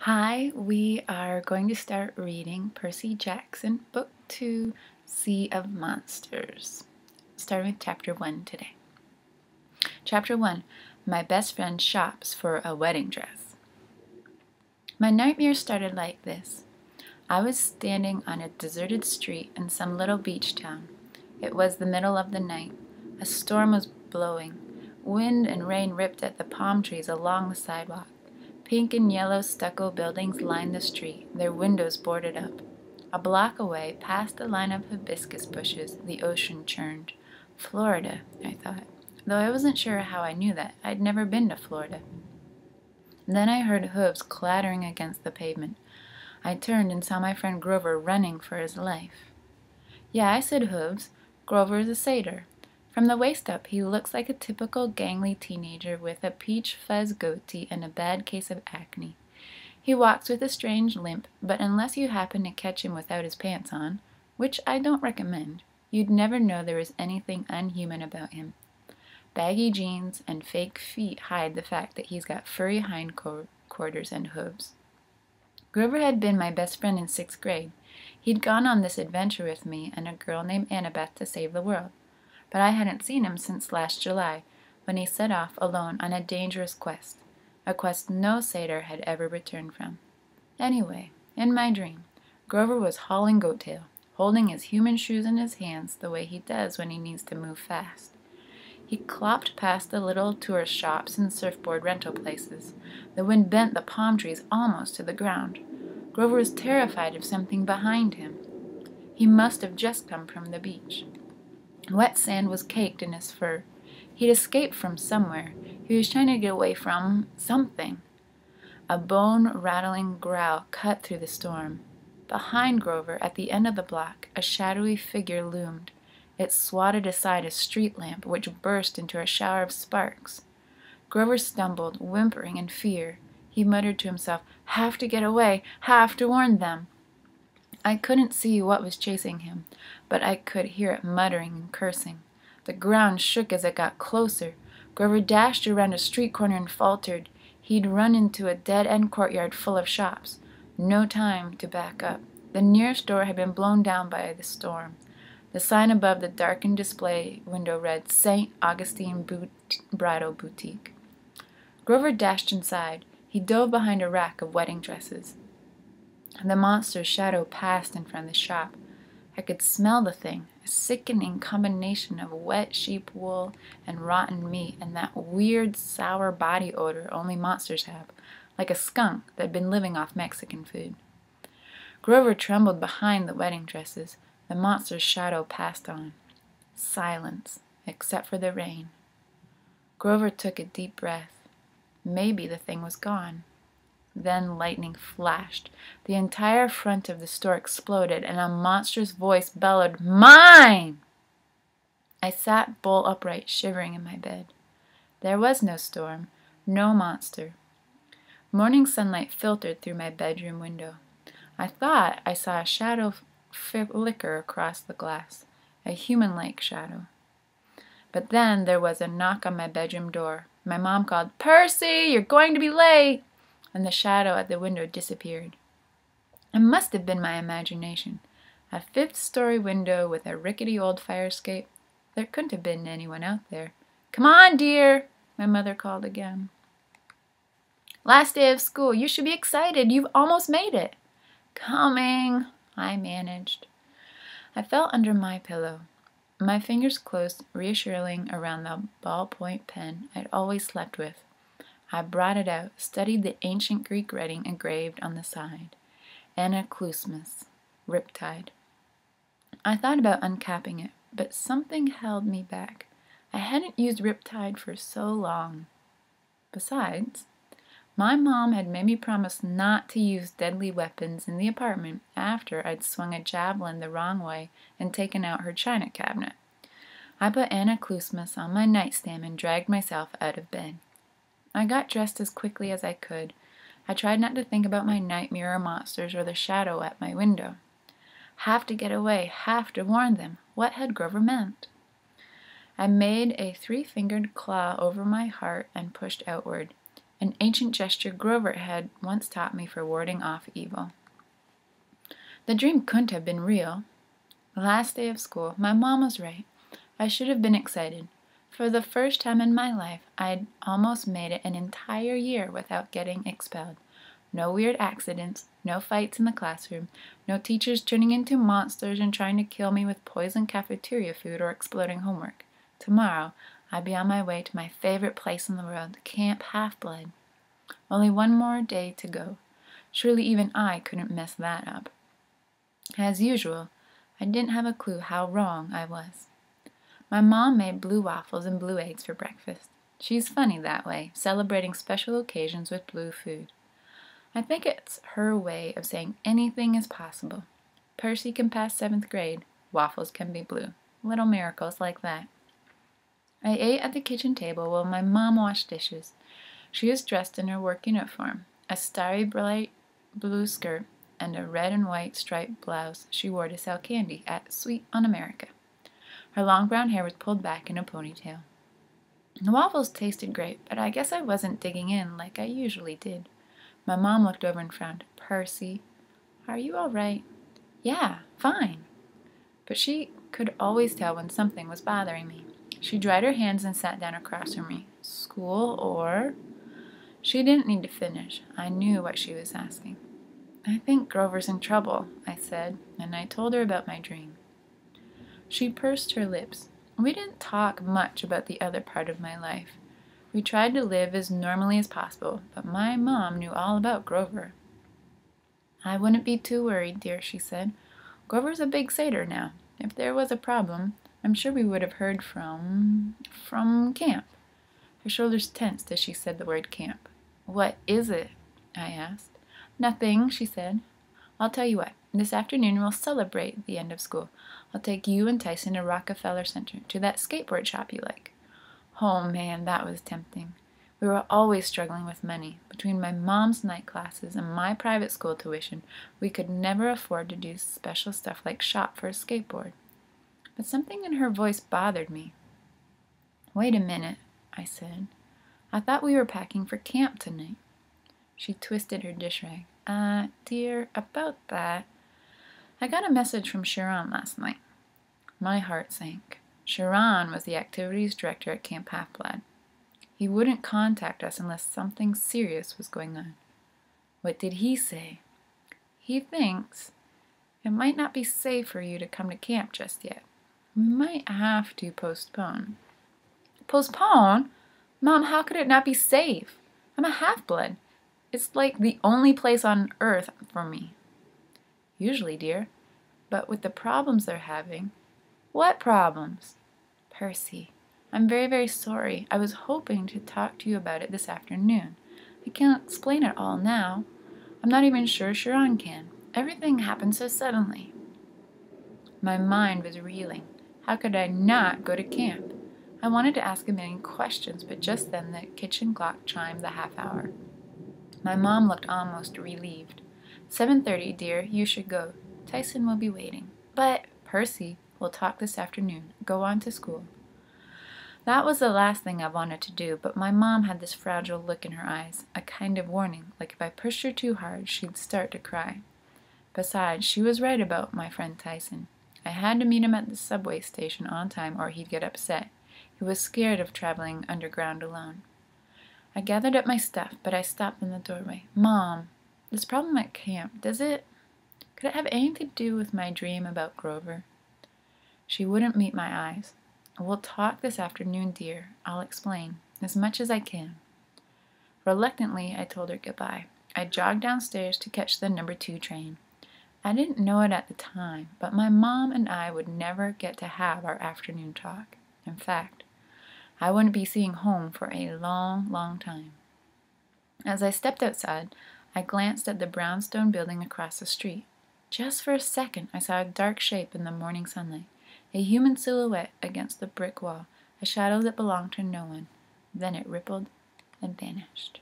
Hi, we are going to start reading Percy Jackson, Book 2, Sea of Monsters, starting with Chapter 1 today. Chapter 1, My Best Friend Shops for a Wedding Dress. My nightmare started like this. I was standing on a deserted street in some little beach town. It was the middle of the night. A storm was blowing. Wind and rain ripped at the palm trees along the sidewalk. Pink and yellow stucco buildings lined the street, their windows boarded up. A block away, past a line of hibiscus bushes, the ocean churned. Florida, I thought, though I wasn't sure how I knew that. I'd never been to Florida. Then I heard hooves clattering against the pavement. I turned and saw my friend Grover running for his life. Yeah, I said hooves. Grover is a satyr. From the waist up, he looks like a typical gangly teenager with a peach fuzz goatee and a bad case of acne. He walks with a strange limp, but unless you happen to catch him without his pants on, which I don't recommend, you'd never know there was anything unhuman about him. Baggy jeans and fake feet hide the fact that he's got furry hindquarters and hooves. Grover had been my best friend in 6th grade. He'd gone on this adventure with me and a girl named Annabeth to save the world. But I hadn't seen him since last July, when he set off alone on a dangerous quest, a quest no satyr had ever returned from. Anyway, in my dream, Grover was hauling Goattail, holding his human shoes in his hands the way he does when he needs to move fast. He clopped past the little tourist shops and surfboard rental places. The wind bent the palm trees almost to the ground. Grover was terrified of something behind him. He must have just come from the beach. Wet sand was caked in his fur. He'd escaped from somewhere. He was trying to get away from something. A bone-rattling growl cut through the storm. Behind Grover, at the end of the block, a shadowy figure loomed. It swatted aside a street lamp, which burst into a shower of sparks. Grover stumbled, whimpering in fear. He muttered to himself, "Have to get away, have to warn them." I couldn't see what was chasing him, but I could hear it muttering and cursing. The ground shook as it got closer. Grover dashed around a street corner and faltered. He'd run into a dead-end courtyard full of shops. No time to back up. The nearest door had been blown down by the storm. The sign above the darkened display window read, St. Augustine Bridal Boutique. Grover dashed inside. He dove behind a rack of wedding dresses. The monster's shadow passed in front of the shop. I could smell the thing, a sickening combination of wet sheep wool and rotten meat and that weird sour body odor only monsters have, like a skunk that had been living off Mexican food. Grover trembled behind the wedding dresses. The monster's shadow passed on. Silence, except for the rain. Grover took a deep breath. Maybe the thing was gone. Then lightning flashed. The entire front of the store exploded, and a monstrous voice bellowed, "Mine!" I sat bolt upright, shivering in my bed. There was no storm, no monster. Morning sunlight filtered through my bedroom window. I thought I saw a shadow flicker across the glass, a human-like shadow. But then there was a knock on my bedroom door. My mom called, "Percy, you're going to be late!" And the shadow at the window disappeared. It must have been my imagination. A 5th-story window with a rickety old fire escape. There couldn't have been anyone out there. "Come on, dear," my mother called again. "Last day of school. You should be excited. You've almost made it." "Coming," I managed. I felt under my pillow. My fingers closed reassuringly around the ballpoint pen I'd always slept with. I brought it out, studied the ancient Greek writing engraved on the side. Anaklusmus, Riptide. I thought about uncapping it, but something held me back. I hadn't used Riptide for so long. Besides, my mom had made me promise not to use deadly weapons in the apartment after I'd swung a javelin the wrong way and taken out her china cabinet. I put Anaklusmus on my nightstand and dragged myself out of bed. I got dressed as quickly as I could. I tried not to think about my nightmare or monsters or the shadow at my window. Have to get away, have to warn them. What had Grover meant? I made a 3-fingered claw over my heart and pushed outward. an ancient gesture Grover had once taught me for warding off evil. The dream couldn't have been real. The last day of school, my mom was right. I should have been excited. For the first time in my life, I'd almost made it an entire year without getting expelled. No weird accidents, no fights in the classroom, no teachers turning into monsters and trying to kill me with poisoned cafeteria food or exploding homework. Tomorrow, I'd be on my way to my favorite place in the world, Camp Half-Blood. Only one more day to go. Surely even I couldn't mess that up. As usual, I didn't have a clue how wrong I was. My mom made blue waffles and blue eggs for breakfast. She's funny that way, celebrating special occasions with blue food. I think it's her way of saying anything is possible. Percy can pass 7th grade. Waffles can be blue. Little miracles like that. I ate at the kitchen table while my mom washed dishes. She was dressed in her work uniform, a starry bright blue skirt and a red and white striped blouse she wore to sell candy at Sweet on America. Her long brown hair was pulled back in a ponytail. The waffles tasted great, but I guess I wasn't digging in like I usually did. My mom looked over and frowned. "Percy, are you all right?" "Yeah, fine." But she could always tell when something was bothering me. She dried her hands and sat down across from me. "School or?" She didn't need to finish. I knew what she was asking. "I think Grover's in trouble," I said, and I told her about my dream. She pursed her lips. We didn't talk much about the other part of my life. We tried to live as normally as possible, but my mom knew all about Grover. "I wouldn't be too worried, dear," she said. "Grover's a big satyr now. If there was a problem, I'm sure we would have heard from camp." Her shoulders tensed as she said the word camp. "What is it?" I asked. "Nothing," she said. "I'll tell you what. This afternoon we'll celebrate the end of school. I'll take you and Tyson to Rockefeller Center, to that skateboard shop you like." Oh man, that was tempting. We were always struggling with money. Between my mom's night classes and my private school tuition, we could never afford to do special stuff like shop for a skateboard. But something in her voice bothered me. "Wait a minute," I said. "I thought we were packing for camp tonight." She twisted her dish rag. Dear, about that. I got a message from Sharon last night." My heart sank. Sharon was the activities director at Camp Half-Blood. He wouldn't contact us unless something serious was going on. "What did he say?" "He thinks it might not be safe for you to come to camp just yet. We might have to postpone." "Postpone? Mom, how could it not be safe? I'm a half-blood. It's like the only place on earth for me." "Usually, dear. But with the problems they're having—" "What problems?" "Percy, I'm very, very sorry. I was hoping to talk to you about it this afternoon. I can't explain it all now. I'm not even sure Sharon can. Everything happened so suddenly." My mind was reeling. How could I not go to camp? I wanted to ask a million questions, but just then the kitchen clock chimed the half-hour. My mom looked almost relieved. 7:30, dear. You should go. Tyson will be waiting." "But, Percy, we'll talk this afternoon. Go on to school." That was the last thing I wanted to do, but my mom had this fragile look in her eyes, a kind of warning, like if I pushed her too hard, she'd start to cry. Besides, she was right about my friend Tyson. I had to meet him at the subway station on time or he'd get upset. He was scared of traveling underground alone. I gathered up my stuff, but I stopped in the doorway. "Mom, this problem at camp, could it have anything to do with my dream about Grover?" She wouldn't meet my eyes. "We'll talk this afternoon, dear. I'll explain, as much as I can." Reluctantly, I told her goodbye. I jogged downstairs to catch the number 2 train. I didn't know it at the time, but my mom and I would never get to have our afternoon talk. In fact, I wouldn't be seeing home for a long, long time. As I stepped outside, I glanced at the brownstone building across the street. Just for a second, I saw a dark shape in the morning sunlight, a human silhouette against the brick wall, a shadow that belonged to no one. Then it rippled and vanished.